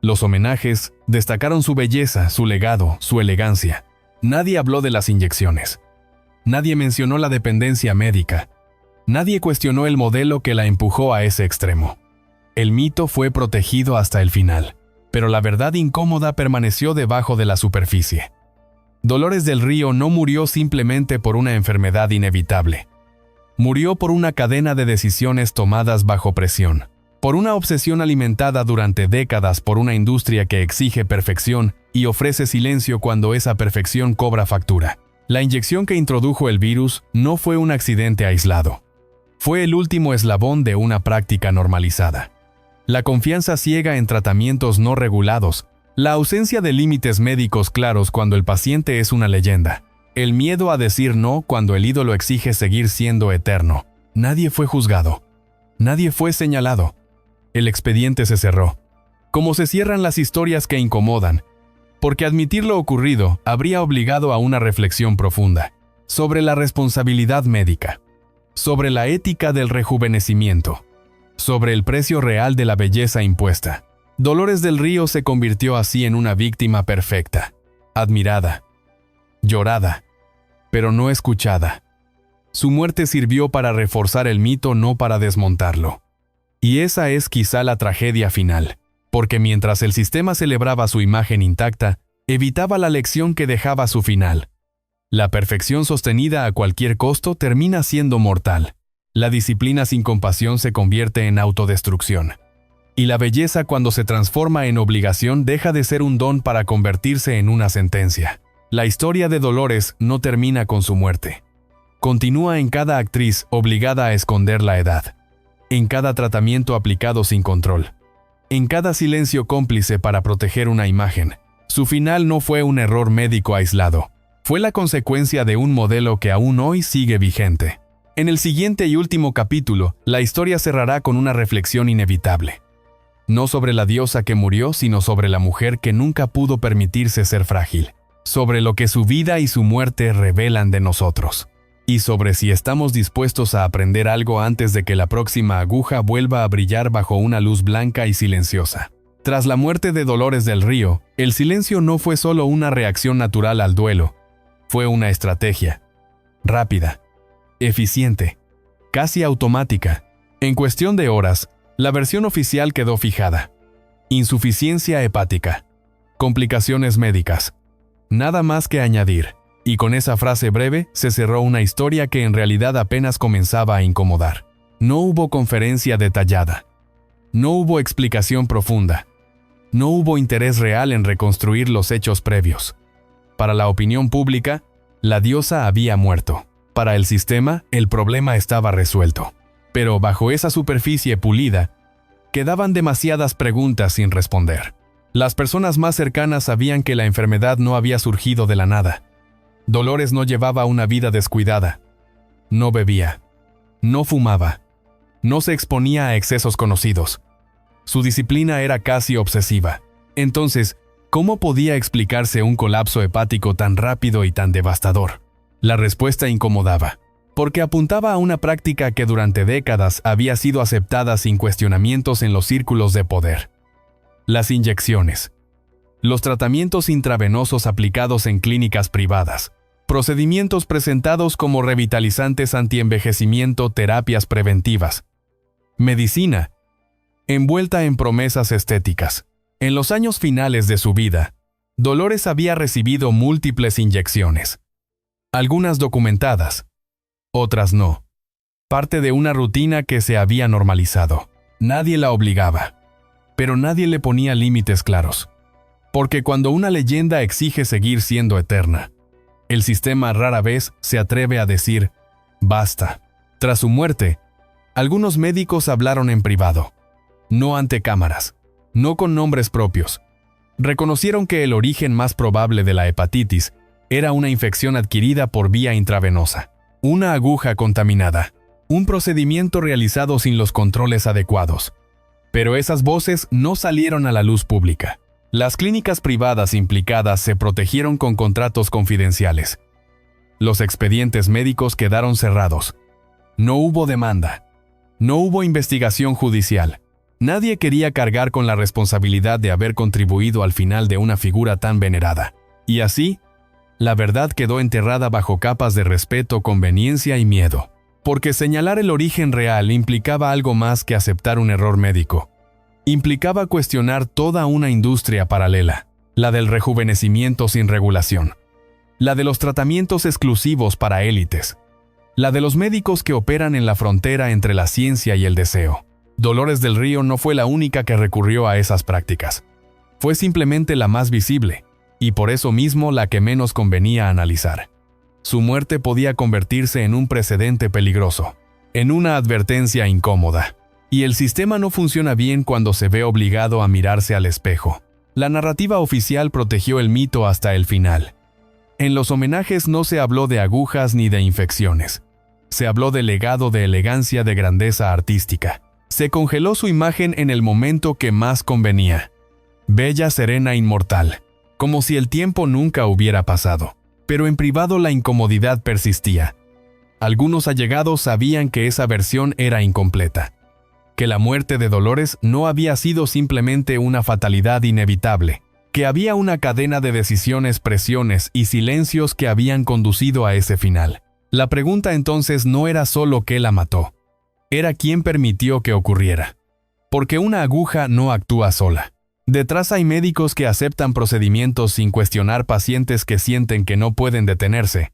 Los homenajes destacaron su belleza, su legado, su elegancia. Nadie habló de las inyecciones. Nadie mencionó la dependencia médica. Nadie cuestionó el modelo que la empujó a ese extremo. El mito fue protegido hasta el final, pero la verdad incómoda permaneció debajo de la superficie. Dolores del Río no murió simplemente por una enfermedad inevitable. Murió por una cadena de decisiones tomadas bajo presión, por una obsesión alimentada durante décadas por una industria que exige perfección y ofrece silencio cuando esa perfección cobra factura. La inyección que introdujo el virus no fue un accidente aislado. Fue el último eslabón de una práctica normalizada. La confianza ciega en tratamientos no regulados, la ausencia de límites médicos claros cuando el paciente es una leyenda, el miedo a decir no cuando el ídolo exige seguir siendo eterno. Nadie fue juzgado. Nadie fue señalado. El expediente se cerró. Como se cierran las historias que incomodan, porque admitir lo ocurrido habría obligado a una reflexión profunda sobre la responsabilidad médica, sobre la ética del rejuvenecimiento, sobre el precio real de la belleza impuesta. Dolores del Río se convirtió así en una víctima perfecta, admirada, llorada, pero no escuchada. Su muerte sirvió para reforzar el mito, no para desmontarlo. Y esa es quizá la tragedia final, porque mientras el sistema celebraba su imagen intacta, evitaba la lección que dejaba su final. La perfección sostenida a cualquier costo termina siendo mortal. La disciplina sin compasión se convierte en autodestrucción. Y la belleza, cuando se transforma en obligación, deja de ser un don para convertirse en una sentencia. La historia de Dolores no termina con su muerte. Continúa en cada actriz obligada a esconder la edad, en cada tratamiento aplicado sin control, en cada silencio cómplice para proteger una imagen. Su final no fue un error médico aislado, fue la consecuencia de un modelo que aún hoy sigue vigente. En el siguiente y último capítulo, la historia cerrará con una reflexión inevitable. No sobre la diosa que murió, sino sobre la mujer que nunca pudo permitirse ser frágil, sobre lo que su vida y su muerte revelan de nosotros, y sobre si estamos dispuestos a aprender algo antes de que la próxima aguja vuelva a brillar bajo una luz blanca y silenciosa. Tras la muerte de Dolores del Río, el silencio no fue solo una reacción natural al duelo, fue una estrategia, rápida, eficiente, casi automática. En cuestión de horas, la versión oficial quedó fijada. Insuficiencia hepática. Complicaciones médicas. Nada más que añadir. Y con esa frase breve se cerró una historia que en realidad apenas comenzaba a incomodar. No hubo conferencia detallada. No hubo explicación profunda. No hubo interés real en reconstruir los hechos previos. Para la opinión pública, la diosa había muerto. Para el sistema, el problema estaba resuelto. Pero bajo esa superficie pulida, quedaban demasiadas preguntas sin responder. Las personas más cercanas sabían que la enfermedad no había surgido de la nada. Dolores no llevaba una vida descuidada. No bebía. No fumaba. No se exponía a excesos conocidos. Su disciplina era casi obsesiva. Entonces, ¿cómo podía explicarse un colapso hepático tan rápido y tan devastador? La respuesta incomodaba, porque apuntaba a una práctica que durante décadas había sido aceptada sin cuestionamientos en los círculos de poder. Las inyecciones. Los tratamientos intravenosos aplicados en clínicas privadas. Procedimientos presentados como revitalizantes antienvejecimiento, terapias preventivas. Medicina, envuelta en promesas estéticas. En los años finales de su vida, Dolores había recibido múltiples inyecciones. Algunas documentadas, otras no. Parte de una rutina que se había normalizado. Nadie la obligaba, pero nadie le ponía límites claros. Porque cuando una leyenda exige seguir siendo eterna, el sistema rara vez se atreve a decir, basta. Tras su muerte, algunos médicos hablaron en privado, no ante cámaras, no con nombres propios. Reconocieron que el origen más probable de la hepatitis era una infección adquirida por vía intravenosa, una aguja contaminada, un procedimiento realizado sin los controles adecuados. Pero esas voces no salieron a la luz pública. Las clínicas privadas implicadas se protegieron con contratos confidenciales. Los expedientes médicos quedaron cerrados. No hubo demanda. No hubo investigación judicial. Nadie quería cargar con la responsabilidad de haber contribuido al final de una figura tan venerada. Y así, la verdad quedó enterrada bajo capas de respeto, conveniencia y miedo. Porque señalar el origen real implicaba algo más que aceptar un error médico. Implicaba cuestionar toda una industria paralela, la del rejuvenecimiento sin regulación, la de los tratamientos exclusivos para élites, la de los médicos que operan en la frontera entre la ciencia y el deseo. Dolores del Río no fue la única que recurrió a esas prácticas. Fue simplemente la más visible, y por eso mismo la que menos convenía analizar. Su muerte podía convertirse en un precedente peligroso, en una advertencia incómoda. Y el sistema no funciona bien cuando se ve obligado a mirarse al espejo. La narrativa oficial protegió el mito hasta el final. En los homenajes no se habló de agujas ni de infecciones. Se habló de legado de elegancia, de grandeza artística. Se congeló su imagen en el momento que más convenía. Bella, serena, inmortal. Como si el tiempo nunca hubiera pasado. Pero en privado la incomodidad persistía. Algunos allegados sabían que esa versión era incompleta. Que la muerte de Dolores no había sido simplemente una fatalidad inevitable. Que había una cadena de decisiones, presiones y silencios que habían conducido a ese final. La pregunta entonces no era solo qué la mató. Era quién permitió que ocurriera. Porque una aguja no actúa sola. Detrás hay médicos que aceptan procedimientos sin cuestionar, pacientes que sienten que no pueden detenerse.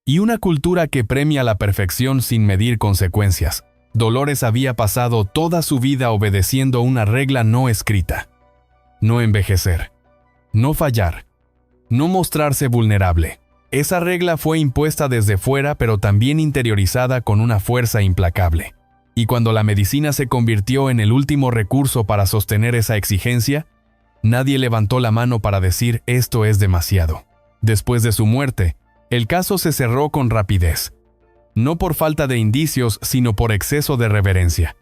Y una cultura que premia la perfección sin medir consecuencias. Dolores había pasado toda su vida obedeciendo una regla no escrita. No envejecer. No fallar. No mostrarse vulnerable. Esa regla fue impuesta desde fuera, pero también interiorizada con una fuerza implacable. Y cuando la medicina se convirtió en el último recurso para sostener esa exigencia, nadie levantó la mano para decir esto es demasiado. Después de su muerte, el caso se cerró con rapidez. No por falta de indicios, sino por exceso de reverencia.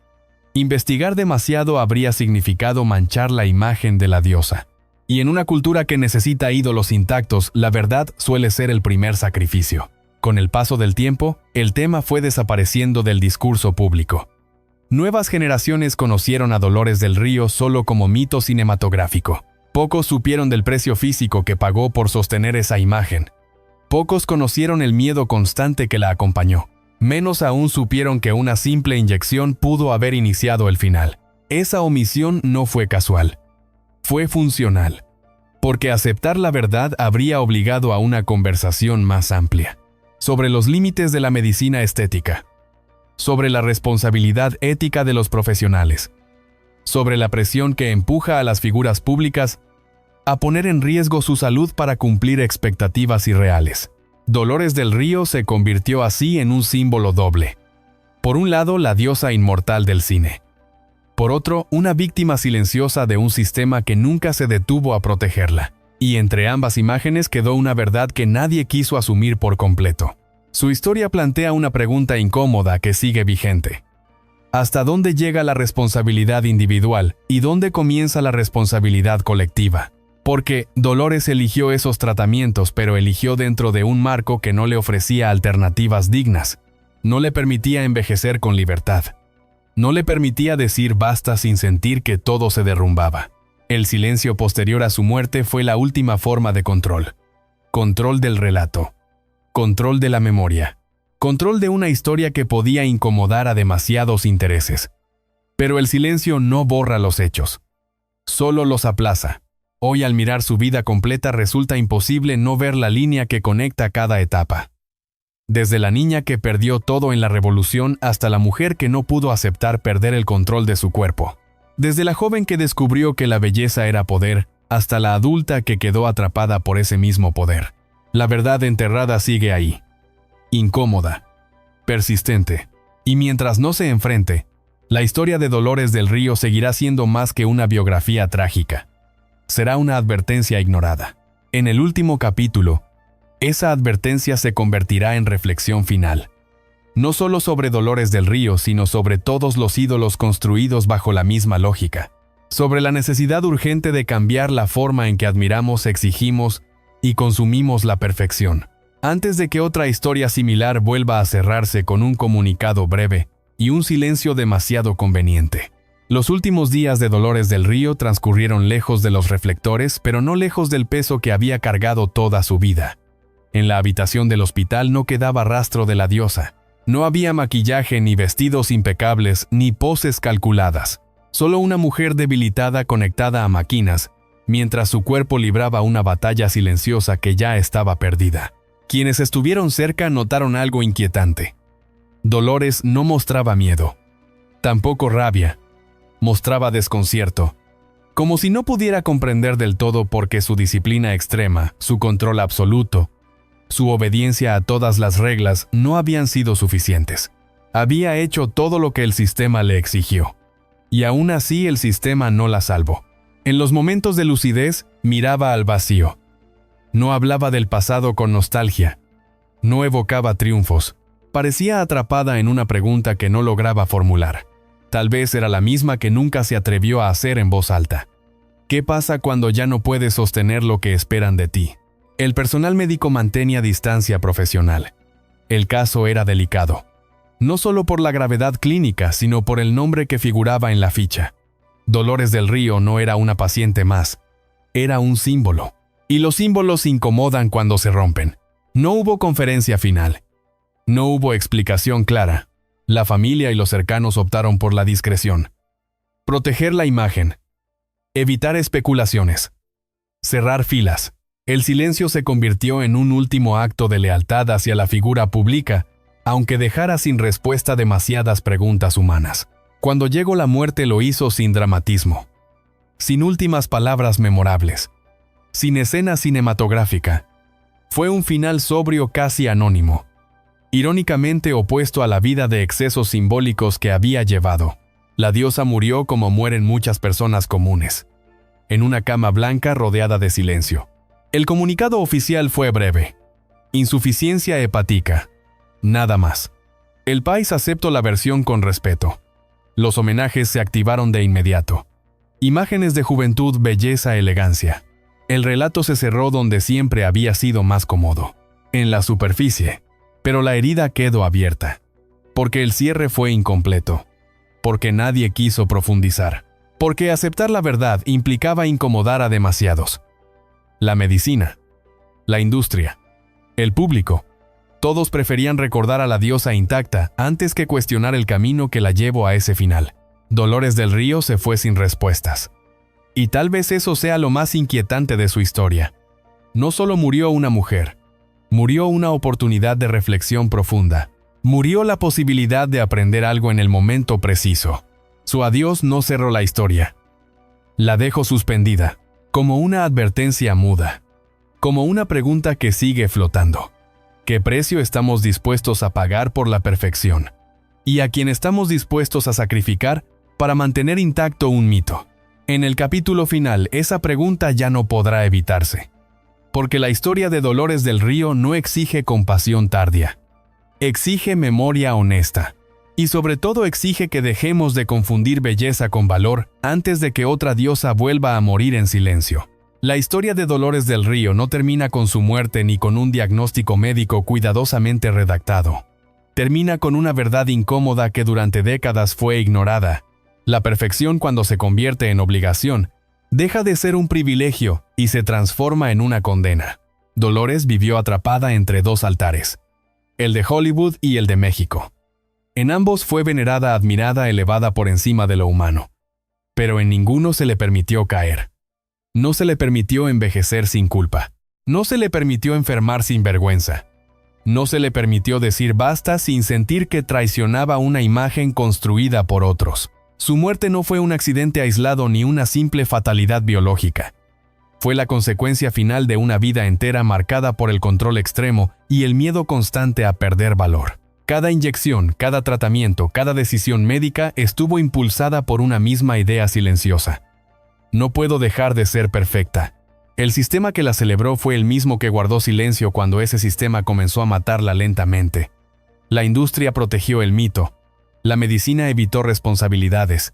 Investigar demasiado habría significado manchar la imagen de la diosa. Y en una cultura que necesita ídolos intactos, la verdad suele ser el primer sacrificio. Con el paso del tiempo, el tema fue desapareciendo del discurso público. Nuevas generaciones conocieron a Dolores del Río solo como mito cinematográfico. Pocos supieron del precio físico que pagó por sostener esa imagen. Pocos conocieron el miedo constante que la acompañó. Menos aún supieron que una simple inyección pudo haber iniciado el final. Esa omisión no fue casual. Fue funcional. Porque aceptar la verdad habría obligado a una conversación más amplia. Sobre los límites de la medicina estética. Sobre la responsabilidad ética de los profesionales. Sobre la presión que empuja a las figuras públicas a poner en riesgo su salud para cumplir expectativas irreales. Dolores del Río se convirtió así en un símbolo doble. Por un lado, la diosa inmortal del cine. Por otro, una víctima silenciosa de un sistema que nunca se detuvo a protegerla. Y entre ambas imágenes quedó una verdad que nadie quiso asumir por completo. Su historia plantea una pregunta incómoda que sigue vigente. ¿Hasta dónde llega la responsabilidad individual y dónde comienza la responsabilidad colectiva? Porque Dolores eligió esos tratamientos, pero eligió dentro de un marco que no le ofrecía alternativas dignas. No le permitía envejecer con libertad. No le permitía decir basta sin sentir que todo se derrumbaba. El silencio posterior a su muerte fue la última forma de control. Control del relato. Control de la memoria. Control de una historia que podía incomodar a demasiados intereses. Pero el silencio no borra los hechos. Solo los aplaza. Hoy, al mirar su vida completa, resulta imposible no ver la línea que conecta cada etapa. Desde la niña que perdió todo en la revolución hasta la mujer que no pudo aceptar perder el control de su cuerpo. Desde la joven que descubrió que la belleza era poder, hasta la adulta que quedó atrapada por ese mismo poder. La verdad enterrada sigue ahí. Incómoda. Persistente. Y mientras no se enfrente, la historia de Dolores del Río seguirá siendo más que una biografía trágica. Será una advertencia ignorada. En el último capítulo, esa advertencia se convertirá en reflexión final. No solo sobre Dolores del Río, sino sobre todos los ídolos construidos bajo la misma lógica. Sobre la necesidad urgente de cambiar la forma en que admiramos, exigimos y consumimos la perfección, antes de que otra historia similar vuelva a cerrarse con un comunicado breve y un silencio demasiado conveniente. Los últimos días de Dolores del Río transcurrieron lejos de los reflectores, pero no lejos del peso que había cargado toda su vida. En la habitación del hospital no quedaba rastro de la diosa. No había maquillaje, ni vestidos impecables, ni poses calculadas. Solo una mujer debilitada conectada a máquinas, mientras su cuerpo libraba una batalla silenciosa que ya estaba perdida. Quienes estuvieron cerca notaron algo inquietante. Dolores no mostraba miedo, tampoco rabia. Mostraba desconcierto, como si no pudiera comprender del todo por qué su disciplina extrema, su control absoluto, su obediencia a todas las reglas no habían sido suficientes. Había hecho todo lo que el sistema le exigió. Y aún así el sistema no la salvó. En los momentos de lucidez, miraba al vacío. No hablaba del pasado con nostalgia. No evocaba triunfos. Parecía atrapada en una pregunta que no lograba formular. Tal vez era la misma que nunca se atrevió a hacer en voz alta. ¿Qué pasa cuando ya no puedes sostener lo que esperan de ti? El personal médico mantenía distancia profesional. El caso era delicado. No solo por la gravedad clínica, sino por el nombre que figuraba en la ficha. Dolores del Río no era una paciente más. Era un símbolo. Y los símbolos incomodan cuando se rompen. No hubo conferencia final. No hubo explicación clara. La familia y los cercanos optaron por la discreción. Proteger la imagen. Evitar especulaciones. Cerrar filas. El silencio se convirtió en un último acto de lealtad hacia la figura pública, aunque dejara sin respuesta demasiadas preguntas humanas. Cuando llegó la muerte lo hizo sin dramatismo. Sin últimas palabras memorables. Sin escena cinematográfica. Fue un final sobrio, casi anónimo. Irónicamente opuesto a la vida de excesos simbólicos que había llevado. La diosa murió como mueren muchas personas comunes. En una cama blanca rodeada de silencio. El comunicado oficial fue breve. Insuficiencia hepática. Nada más. El país aceptó la versión con respeto. Los homenajes se activaron de inmediato. Imágenes de juventud, belleza, elegancia. El relato se cerró donde siempre había sido más cómodo. En la superficie. Pero la herida quedó abierta. Porque el cierre fue incompleto. Porque nadie quiso profundizar. Porque aceptar la verdad implicaba incomodar a demasiados. La medicina. La industria. El público. Todos preferían recordar a la diosa intacta antes que cuestionar el camino que la llevó a ese final. Dolores del Río se fue sin respuestas. Y tal vez eso sea lo más inquietante de su historia. No solo murió una mujer. Murió una oportunidad de reflexión profunda. Murió la posibilidad de aprender algo en el momento preciso. Su adiós no cerró la historia. La dejó suspendida, como una advertencia muda. Como una pregunta que sigue flotando. ¿Qué precio estamos dispuestos a pagar por la perfección? ¿Y a quién estamos dispuestos a sacrificar para mantener intacto un mito? En el capítulo final, esa pregunta ya no podrá evitarse. Porque la historia de Dolores del Río no exige compasión tardía. Exige memoria honesta. Y sobre todo exige que dejemos de confundir belleza con valor antes de que otra diosa vuelva a morir en silencio. La historia de Dolores del Río no termina con su muerte ni con un diagnóstico médico cuidadosamente redactado. Termina con una verdad incómoda que durante décadas fue ignorada. La perfección, cuando se convierte en obligación, deja de ser un privilegio y se transforma en una condena. Dolores vivió atrapada entre dos altares, el de Hollywood y el de México. En ambos fue venerada, admirada, elevada por encima de lo humano. Pero en ninguno se le permitió caer. No se le permitió envejecer sin culpa. No se le permitió enfermar sin vergüenza. No se le permitió decir basta sin sentir que traicionaba una imagen construida por otros. Su muerte no fue un accidente aislado ni una simple fatalidad biológica. Fue la consecuencia final de una vida entera marcada por el control extremo y el miedo constante a perder valor. Cada inyección, cada tratamiento, cada decisión médica estuvo impulsada por una misma idea silenciosa. No puedo dejar de ser perfecta. El sistema que la celebró fue el mismo que guardó silencio cuando ese sistema comenzó a matarla lentamente. La industria protegió el mito. La medicina evitó responsabilidades.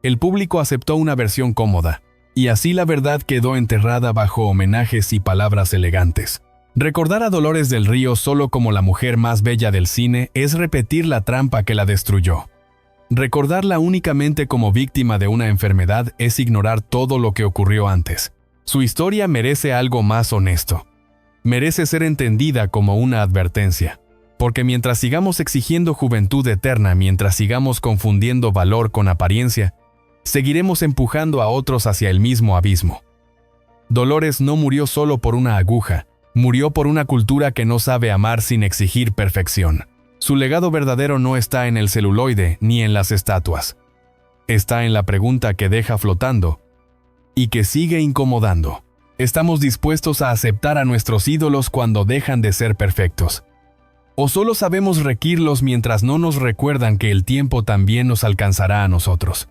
El público aceptó una versión cómoda. Y así la verdad quedó enterrada bajo homenajes y palabras elegantes. Recordar a Dolores del Río solo como la mujer más bella del cine es repetir la trampa que la destruyó. Recordarla únicamente como víctima de una enfermedad es ignorar todo lo que ocurrió antes. Su historia merece algo más honesto. Merece ser entendida como una advertencia. Porque mientras sigamos exigiendo juventud eterna, mientras sigamos confundiendo valor con apariencia, seguiremos empujando a otros hacia el mismo abismo. Dolores no murió solo por una aguja, murió por una cultura que no sabe amar sin exigir perfección. Su legado verdadero no está en el celuloide ni en las estatuas. Está en la pregunta que deja flotando y que sigue incomodando. ¿Estamos dispuestos a aceptar a nuestros ídolos cuando dejan de ser perfectos? ¿O solo sabemos requerirlos mientras no nos recuerdan que el tiempo también nos alcanzará a nosotros?